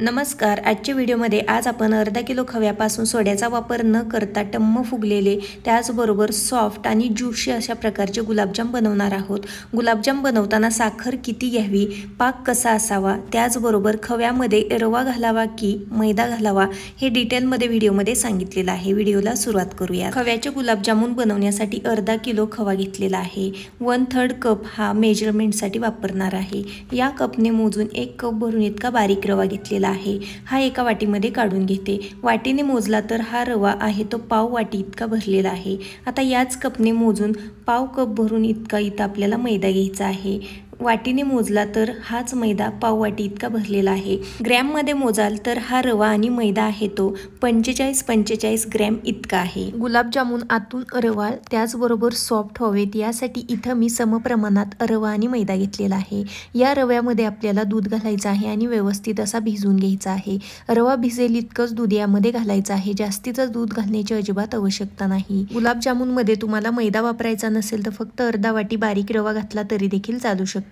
नमस्कार. आजच्या व्हिडिओमध्ये आज आपण अर्धा किलो खव्यापासून सोड्याचा वापर न करता टम्म फुगलेले त्याचबरोबर सॉफ्ट आणि ज्युशी अशा प्रकारचे गुलाबजाम बनवणार आहोत. गुलाबजाम बनवताना साखर किती घ्यावी, पाक कसा असावा, त्याचबरोबर खव्यामध्ये रवा घालावा की मैदा घालावा हे डिटेलमध्ये व्हिडिओमध्ये सांगितलेलं आहे. व्हिडिओला सुरुवात करूया. खव्याचे गुलाबजामुन बनवण्यासाठी अर्धा किलो खवा घेतलेला आहे. 1/3 कप हा मेजरमेंटसाठी वापरणार आहे. या कपने मोजून 1 कप भरून इतका बारीक रवा घेतलेला आहे. हा एका वाटीमध्ये काढून घेते. वाटीने मोजला तर हा रवा आहे तो पाव वाटी इतका भरलेला आहे. आता याच कपने मोजून पाव कप भरून इतका इथं आपल्याला मैदा घ्यायचा आहे. वाटीने मोजला तर हाच मैदा पाव वाटी इतका भरलेला आहे. ग्रॅममध्ये मोजाल तर हा रवा आणि मैदा आहे तो 45 ग्रॅम इतका आहे. गुलाबजामुन आतून रवा त्याचबरोबर सॉफ्ट व्हावेत यासाठी इथं मी समप्रमाणात रवा आणि मैदा घेतलेला आहे. या रव्यामध्ये आपल्याला दूध घालायचं आहे आणि व्यवस्थित असा भिजवून घ्यायचा आहे. रवा भिजेल इतकंच दूध यामध्ये घालायचं आहे. जास्तीचं दूध घालण्याची अजिबात आवश्यकता नाही. गुलाबजामुनमध्ये तुम्हाला मैदा वापरायचा नसेल तर फक्त अर्धा वाटी बारीक रवा घातला तरी देखील चालू शकतो,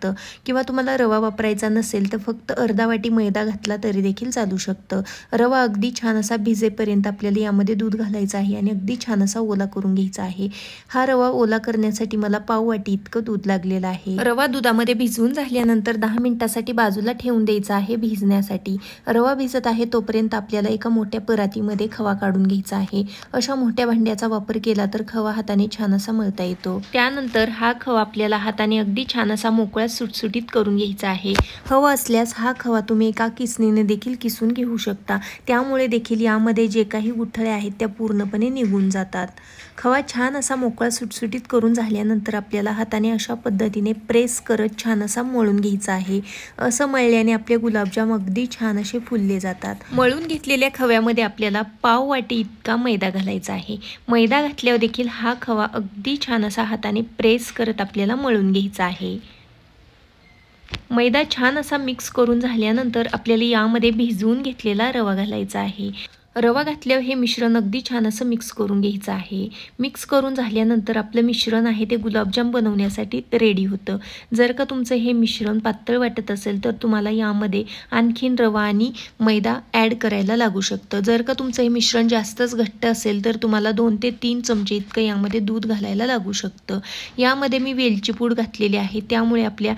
किंवा तुम्हाला रवा वापरायचा नसेल तर फक्त अर्धा वाटी मैदा घातला तरी देखील चालू शकतं. रवा अगदी छान असा भिजेपर्यंत आपल्याला यामध्ये दूध घालायचं आहे आणि अगदी छान असा ओला करून घ्यायचा आहे. हा रवा ओला करण्यासाठी मला पाव वाटी इतकं दूध लागलेलं आहे. रवा दुधामध्ये भिजवून झाल्यानंतर 10 मिनिटासाठी बाजूला ठेवून द्यायचा आहे भिजण्यासाठी. रवा भिजत आहे तोपर्यंत आपल्याला एका मोठ्या परातीमध्ये खवा काढून घ्यायचा आहे. अशा मोठ्या भांड्याचा वापर केला तर खवा हाताने छान असा मळता येतो. त्यानंतर हा खवा आपल्याला हाताने अगदी छान असा मोकळा सुटसुटीत करून घ्यायचा आहे. हवा असल्यास हा खवा तुम्ही एका किसणीने देखील किसून घेऊ शकता. त्यामुळे देखील यामध्ये जे काही गुठळे आहेत त्या पूर्णपणे निघून जातात. खवा छान असा मोकळा सुटसुटीत करून झाल्यानंतर आपल्याला हाताने अशा पद्धतीने प्रेस करत छान असा मळून घ्यायचा आहे. असं मळल्याने आपले गुलाबजाम अगदी छान असे फुलले जातात. मळून घेतलेल्या खव्यामध्ये आपल्याला पाव वाटी इतका मैदा घालायचा आहे. मैदा घातल्यावर देखील हा खवा अगदी छान असा हाताने प्रेस करत आपल्याला मळून घ्यायचा आहे. मैदा छान असा मिक्स करून झाल्यानंतर आपल्याला यामध्ये भिजवून घेतलेला रवा घालायचा आहे. रवा घातल्यावर हे मिश्रण अगदी छान असं मिक्स करून घ्यायचं आहे. मिक्स करून झाल्यानंतर आपलं मिश्रण आहे ते गुलाबजाम बनवण्यासाठी रेडी होतं. जर का तुमचं हे मिश्रण पातळ वाटत असेल तर तुम्हाला यामध्ये आणखीन रवा आणि मैदा ॲड करायला लागू शकतं. जर का तुमचं हे मिश्रण जास्तच घट्ट असेल तर तुम्हाला 2 ते 3 चमचे इतकं यामध्ये दूध घालायला लागू शकतं. यामध्ये मी वेलची पूड घातलेली आहे, त्यामुळे आपल्या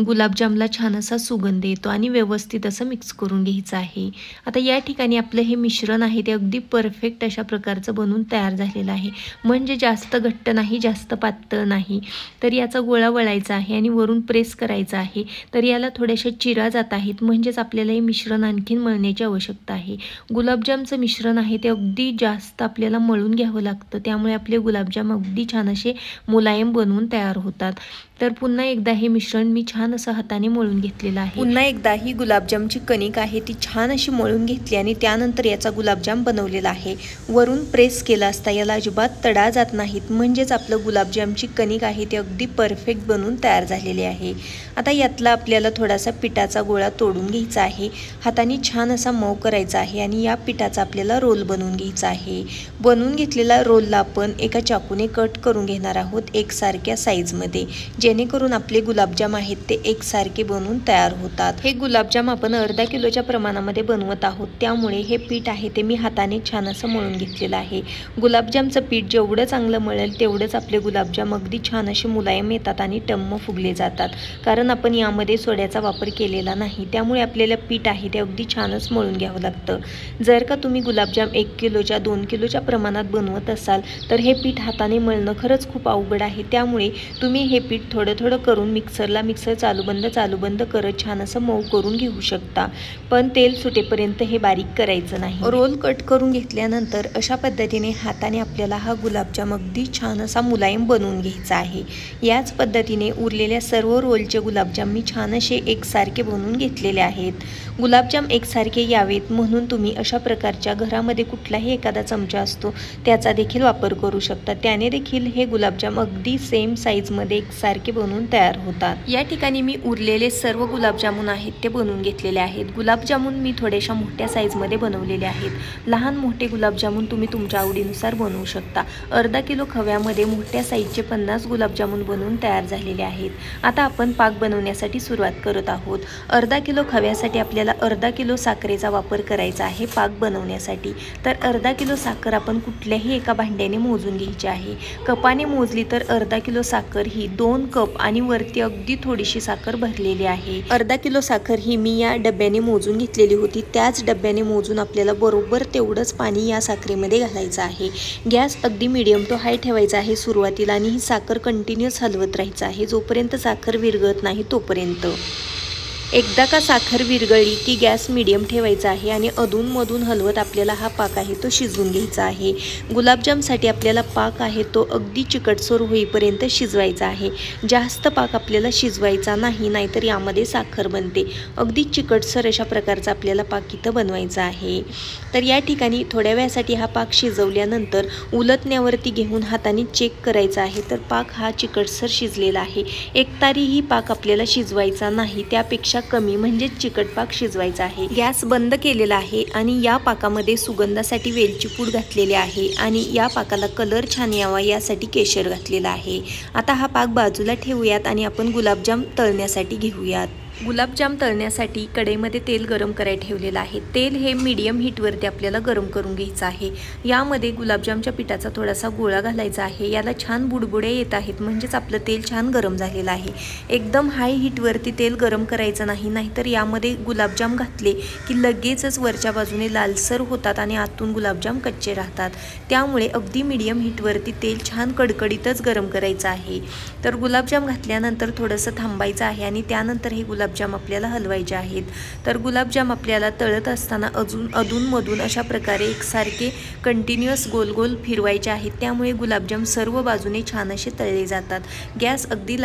गुलाबजामला छान असा सुगंध येतो आणि व्यवस्थित असं मिक्स करून घ्यायचं आहे. आता या ठिकाणी आपलं हे मिश्रण आहे ते अगदी परफेक्ट अशा प्रकारचं बनवून तयार झालेलं आहे. म्हणजे जास्त घट्ट नाही, जास्त पातळ नाही. तर याचा गोळा वळायचा आहे आणि वरून प्रेस करायचा आहे. तर याला थोड्याशा चिरा जात आहेत, म्हणजेच आपल्याला हे मिश्रण आणखीन मळण्याची आवश्यकता आहे. गुलाबजामचं मिश्रण आहे ते अगदी जास्त आपल्याला मळून घ्यावं लागतं. त्यामुळे आपले गुलाबजाम अगदी छान असे मुलायम बनवून तयार होतात. तर पुन्हा एकदा हे मिश्रण मी छान असं हाताने मळून घेतलेलं आहे. पुन्हा एकदा ही गुलाबजामची कणिक आहे ती छान अशी मळून घेतली आणि त्यानंतर याचा गुलाबजाम बनवलेला आहे. वरून प्रेस केला असता याला अजिबात तडा जात नाहीत, म्हणजेच आपलं गुलाबजामची कणिक आहे ती अगदी परफेक्ट बनवून तयार झालेली आहे. आता यातला आपल्याला थोडासा पिठाचा गोळा तोडून घ्यायचा आहे. हाताने छान असा मऊ करायचा आहे आणि या पिठाचा आपल्याला रोल बनवून घ्यायचा आहे. बनवून घेतलेला रोलला आपण एका चाकूने कट करून घेणार आहोत एकसारख्या साईजमध्ये, जेणेकरून आपले गुलाबजाम आहेत ते एकसारखे बनवून तयार होतात. हे गुलाबजाम आपण अर्धा किलोच्या प्रमाणामध्ये बनवत आहोत, त्यामुळे हे पीठ आहे ते मी हाताने छान असं मळून घेतलेलं आहे. गुलाबजामचं पीठ जेवढं चांगलं मळेल तेवढंच आपले गुलाबजाम अगदी छान असे मुलायम येतात आणि टम्म फुगले जातात. कारण आपण यामध्ये सोड्याचा वापर केलेला नाही, त्यामुळे आपल्याला पीठ आहे ते अगदी छानच मळून घ्यावं लागतं. जर का तुम्ही गुलाबजाम 1 किलोच्या 2 किलोच्या प्रमाणात बनवत असाल तर हे पीठ हाताने मळणं खरंच खूप अवघड आहे. त्यामुळे तुम्ही हे पीठ थोडं करून मिक्सर चालू बंद करत छान असं मऊ करून घेऊ शकता. पण तेल सुटेपर्यंत हे बारीक करायचं नाही. रोल कट करून घेतल्यानंतर अशा पद्धतीने हाताने आपल्याला हा गुलाबजाम अगदी छान असा मुलायम बनवून घ्यायचा आहे. याच पद्धतीने उरलेल्या सर्व रोलचे गुलाबजाम मी छान असे एकसारखे बनवून घेतलेले आहेत. गुलाबजाम एकसारखे यावेत म्हणून तुम्ही अशा प्रकारच्या घरामध्ये कुठलाही एखादा चमचा असतो त्याचा देखील वापर करू शकता. त्याने देखील हे गुलाबजाम अगदी सेम साईजमध्ये एकसारखे ते बनवून तयार होतात। या ठिकाणी मी उरलेले सर्व गुलाबजामुन आहेत ते बनवून घेतलेले आहेत। गुलाबजामुन मी थोड्याशा मोठ्या साईजमध्ये बनवलेले आहेत। लहान मोठे गुलाबजामुन तुम्ही तुमच्या आवडीनुसार बनवू शकता। अर्धा किलो खव्यामध्ये मोठ्या साईजचे 50 गुलाबजामुन बनवून तयार झालेले आहेत। आता आपण पाक बनवण्यासाठी सुरुवात करत आहोत। अर्धा किलो खव्यासाठी आपल्याला अर्धा किलो साखरेचा वापर करायचा आहे पाक बनवण्यासाठी। तर अर्धा किलो साखर आपण कुठल्याही एका भांड्याने मोजून घ्यायची आहे। कपाने मोजली तर अर्धा किलो साखर ही 2 कप आणि वरती अगदी थोडीशी साखर भरलेली आहे। अर्धा किलो साखर ही मी या डब्याने मोजून घेतलेली होती। त्याच डब्याने मोजून आपल्याला बरोबर तेवढंच पाणी या साखरेमध्ये घालायचं आहे। गॅस अगदी मीडियम टू हाय ठेवायचा आहे सुरुवातीला आणि ही साखर कंटिन्यूअस हलवत राहायचं आहे जोपर्यंत साखर विरघळत नाही तोपर्यंत। एकदा का साखर विरघळली की गॅस मीडियम ठेवायचा आहे आणि अधूनमधून हलवत आपल्याला हा पाक आहे तो शिजवून घ्यायचा आहे। गुलाबजामसाठी आपल्याला पाक आहे तो अगदी चिकटसर होईपर्यंत शिजवायचा आहे। जास्त पाक आपल्याला शिजवायचा नाही, नाहीतर यामध्ये साखर बनते। अगदी चिकटसर अशा प्रकारचा आपल्याला पाक इथं बनवायचा आहे। तर या ठिकाणी थोड्या वेळासाठी हा पाक शिजवल्यानंतर उलटण्यावरती घेऊन हाताने चेक करायचा आहे तर पाक हा चिकटसर शिजलेला आहे। एकतारीही पाक आपल्याला शिजवायचा नाही, त्यापेक्षा कमी म्हणजे चिकट पाक शिजवायचा आहे। गॅस बंद केलेला आहे आणि या पाकामध्ये सुगंधासाठी वेलची पूड घातलेली आहे आणि या पाकाला कलर छान यावा यासाठी केशर घातलेला आहे। आता हा पाक बाजूला ठेवूयात आणि आपण गुलाबजाम तळण्यासाठी घेऊयात। गुलाबजाम तळण्यासाठी कढईमध्ये तेल गरम करायला ठेवलेलं आहे। तेल हे मीडियम हीटवरती आपल्याला गरम करून घ्यायचं आहे। यामध्ये गुलाबजामच्या पिठाचा थोडासा गोळा घालायचा आहे। याला छान बुडबुडे येत आहेत म्हणजेच आपलं तेल छान गरम झालेलं आहे। एकदम हाय हीटवरती तेल गरम करायचं नाही, नाहीतर यामध्ये गुलाबजाम घातले की लगेचच वरच्या बाजूने लालसर होतात आणि आतून गुलाबजाम कच्चे राहतात। त्यामुळे अगदी मीडियम हीटवरती तेल छान कडकडीतच गरम करायचं आहे। तर गुलाबजाम घातल्यानंतर थोडंसं थांबायचं आहे आणि त्यानंतर हे गुलाबजाम आपल्याला हलवायचे आहेत। तर गुलाबजाम आपल्याला तळत असताना अधूनमधून अशा प्रकारे एकसारखे कंटिन्यूअस गोल गोल फिरवायचे आहेत। त्यामुळे गुलाबजाम सर्व बाजूने छान असे तळले जातात। गॅस अगदी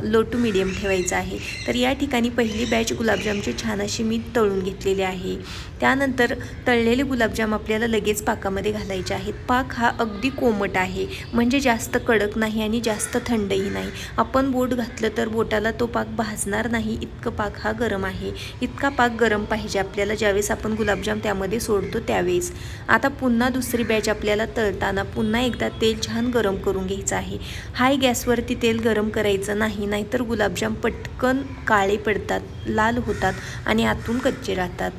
लो टू मीडियम ठेवायचा आहे। तर या ठिकाणी पहिली बॅच गुलाबजामची छान अशी मी तळून घेतलेली आहे। त्यानंतर तळलेले गुलाबजाम आपल्याला लगेच पाकामध्ये घालायचे आहेत। पाक हा अगदी कोमट आहे, म्हणजे जास्त कडक नाही आणि जास्त थंडही नाही। आपण बोट घातलं तर बोटाला तो पाक भाजणार नाही इतकं पाक हा गरम आहे। इतका पाक गरम पाहिजे आपल्याला ज्यावेळेस आपण गुलाबजाम त्यामध्ये सोडतो त्यावेळेस। आता पुन्हा दुसरी बॅच आपल्याला तळताना पुन्हा एकदा तेल छान गरम करून घ्यायचं आहे। हाय गॅसवरती तेल गरम करायचं नाही, नाहीतर गुलाबजाम पटकन काळे पडतात, लाल होतात आणि आतून कच्चे राहतात।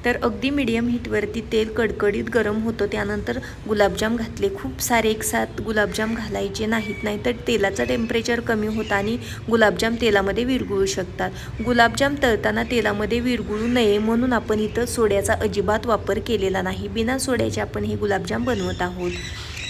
तर अगदी मीडियम हीटवरती तेल कडकडीत गरम होतं। त्यानंतर गुलाबजाम घातले। खूप सारे एकसाथ गुलाबजाम घालायचे नाहीत, नाहीतर तेलाचं टेम्परेचर कमी होतं आणि गुलाबजाम तेलामध्ये विरघळू शकतात। गुलाबजाम तळताना तेलामध्ये विरघळू नये म्हणून आपण इथं सोड्याचा अजिबात वापर केलेला नाही। बिना सोड्याचे आपण हे गुलाबजाम बनवत आहोत।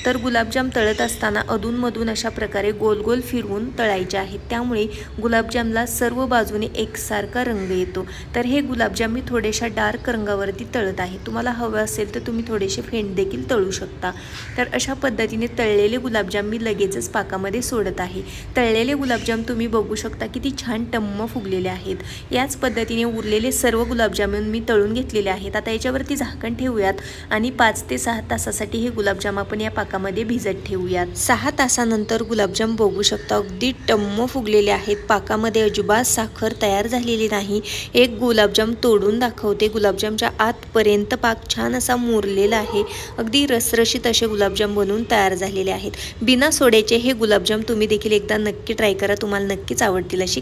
तर गुलाबजाम तळत असताना अधूनमधून अशा प्रकारे गोल गोल फिरवून तळायचे आहेत। त्यामुळे गुलाबजामला सर्व बाजूने एकसारखा रंग येतो। तर हे गुलाबजाम मी थोडेशा डार्क रंगावरती तळत आहे। तुम्हाला हवं असेल तर तुम्ही थोडेसे फेंट देखील तळू शकता। तर अशा पद्धतीने तळलेले गुलाबजाम मी लगेचच पाकामध्ये सोडत आहे। तळलेले गुलाबजाम तुम्ही बघू शकता किती छान टम्म फुगलेले आहेत। याच पद्धतीने उरलेले सर्व गुलाबजाम मी तळून घेतलेले आहेत। आता याच्यावरती झाकण ठेवूयात आणि 5 ते 6 तासासाठी हे गुलाबजाम आपण या पाकामध्ये भिजत ठेवूयात। 6 तासानंतर गुलाबजाम बघू शकता अगदी टम्म फुगलेले आहेत। पाकामध्ये अजिबात साखर तयार झालेली नाही। एक गुलाबजाम तोडून दाखवते। गुलाबजामच्या आतपर्यंत पाक छान असा मुरलेला आहे। अगदी रसरशीत असे गुलाबजाम बनवून तयार झालेले आहेत। बिना सोड्याचे हे गुलाबजाम तुम्ही देखील एकदा नक्की ट्राय करा, तुम्हाला नक्कीच आवडतील अशी